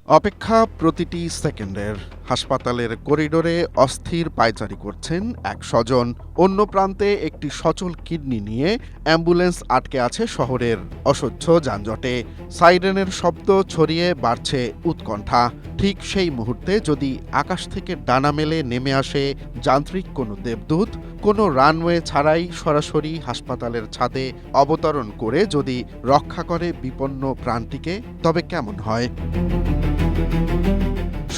অপেক্ষা প্রতিটি সেকেন্ডের। হাসপাতালের করিডোরে অস্থির পায়চারি করছেন এক স্বজন। অন্য প্রান্তে একটি সচল কিডনি নিয়ে অ্যাম্বুলেন্স আটকে আছে শহরের অসহ্য যানজটে। সাইরেনের শব্দ ছড়িয়ে বাড়ছে উৎকণ্ঠা। ঠিক সেই মুহূর্তে যদি আকাশ থেকে ডানা মেলে নেমে আসে যান্ত্রিক কোনো দেবদূত, কোনো রানওয়ে ছাড়াই সরাসরি হাসপাতালের ছাদে অবতরণ করে যদি রক্ষা করে বিপন্ন প্রাণটিকে, তবে কেমন হয়?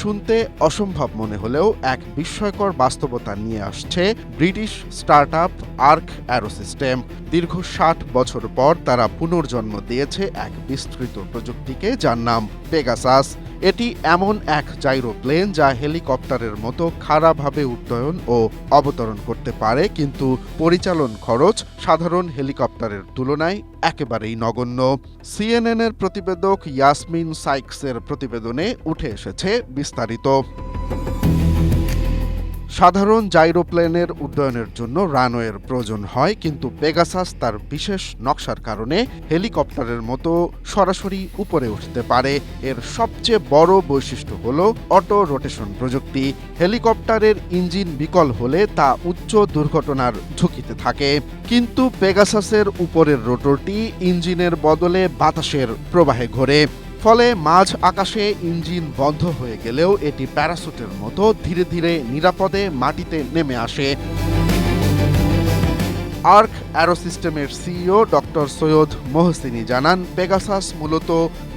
শুনতে অসম্ভব মনে হলেও এক বিস্ময়কর বাস্তবতা নিয়ে আসছে ব্রিটিশ স্টার্টআপ আর্ক অ্যারোসিস্টেম। দীর্ঘ ৬০ বছর পর তারা পুনর্জন্ম দিয়েছে এক বিস্তৃত প্রযুক্তিকে, যার নাম পেগাসাস। এটি এমন এক জাইরোপ্লেন যা হেলিকপ্টারের মতো খাড়াভাবে উড্ডয়ন ও অবতরণ করতে পারে, কিন্তু পরিচালন খরচ সাধারণ হেলিকপ্টারের তুলনায় একেবারেই নগণ্য। সিএনএনের প্রতিবেদক ইয়াসমিন সাইক্সের প্রতিবেদনে উঠে এসেছে বিস্তারিত। সাধারণ জাইরোপ্লেনের উড্ডয়নের জন্য রানওয়ের প্রয়োজন হয়, কিন্তু পেগাসাস তার বিশেষ নকশার কারণে হেলিকপ্টারের মতো সরাসরি উপরে উঠতে পারে। এর সবচেয়ে বড় বৈশিষ্ট্য হল অটো রোটেশন প্রযুক্তি। হেলিকপ্টারের ইঞ্জিন বিকল হলে তা উচ্চ দুর্ঘটনার ঝুঁকিতে থাকে, কিন্তু পেগাসাসের উপরের রোটরটি ইঞ্জিনের বদলে বাতাসের প্রবাহে ঘোরে। ফলে মাঝ আকাশে ইঞ্জিন বন্ধ হয়ে গেলেও এটি প্যারাসুটের মতো ধীরে ধীরে নিরাপদে মাটিতে নেমে আসে। আর্ক অ্যারোসিস্টেমের সিইও ডক্টর সৈয়দ মোহসিনী জানান, পেগাসাস মূলত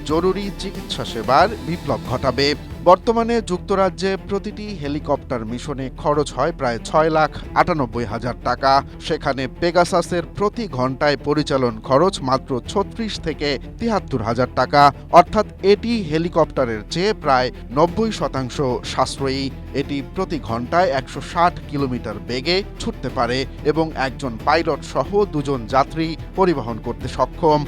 জরুরি চিকিৎসা সেবার বিপ্লব ঘটাবে। বর্তমানে যুক্তরাজ্যে প্রতিটি হেলিকপ্টার মিশনে খরচ হয় প্রায় ৬,৯৮,০০০ টাকা। সেখানে পেগাসাসের প্রতি ঘন্টায় পরিচালন খরচ মাত্র ৩৬ থেকে ৭৩,০০০ টাকা, অর্থাৎ এটি হেলিকপ্টারের চেয়ে প্রায় ৯০% সাশ্রয়ী। এটি প্রতি ঘন্টায় ১৬০ কিলোমিটার বেগে ছুটতে পারে এবং একজন পাইলট সহ ২ জন যাত্রী পরিবহন করতে সক্ষম।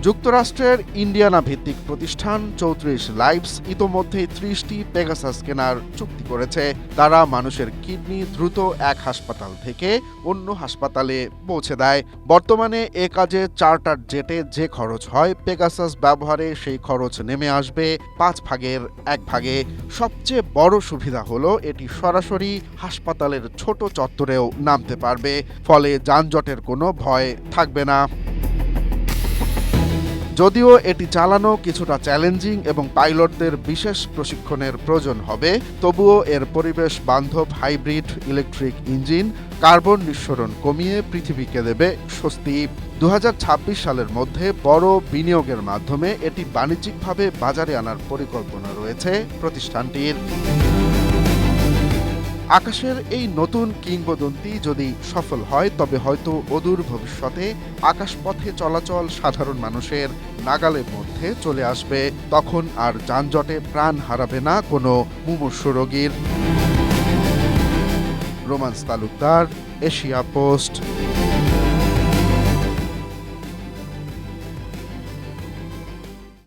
যুক্তরাষ্ট্রের ইন্ডিয়ানা ভিত্তিক প্রতিষ্ঠান ৩৪ লাইভস ইতোমধ্যেই ৩০টি পেগাসাস কেনার চুক্তি করেছে। তারা মানুষের কিডনি দ্রুত এক হাসপাতাল থেকে অন্য হাসপাতালে পৌঁছে দেয়। বর্তমানে এ কাজে চার্টার জেটে যে খরচ হয়, পেগাসাস ব্যবহারে সেই খরচ নেমে আসবে ৫ ভাগের ১ ভাগে। সবচেয়ে বড় সুবিধা হলো এটি সরাসরি হাসপাতালের ছোট চত্বরেও নামতে পারবে, ফলে যানজটের কোনো ভয় থাকবে না। যদিও এটি চালানো কিছুটা চ্যালেঞ্জিং এবং পাইলটদের বিশেষ প্রশিক্ষণের প্রয়োজন হবে, তবুও এর পরিবেশ বান্ধব হাইব্রিড ইলেকট্রিক ইঞ্জিন কার্বন নিঃসরণ কমিয়ে পৃথিবীকে দেবে স্বস্তি। ২০২৬ সালের মধ্যে বড় বিনিয়োগের মাধ্যমে এটি বাণিজ্যিকভাবে বাজারে আনার পরিকল্পনা রয়েছে প্রতিষ্ঠানটির। আকাশের এই নতুন কিংবদন্তি যদি সফল হয়, তবে হয়তো অদূর ভবিষ্যতে আকাশপথে চলাচল সাধারণ মানুষের নাগালের মধ্যে চলে আসবে। তখন আর যানজটে প্রাণ হারাবে না কোনো মুমূর্ষু রোগীর। Romance Talukdar, Asia post.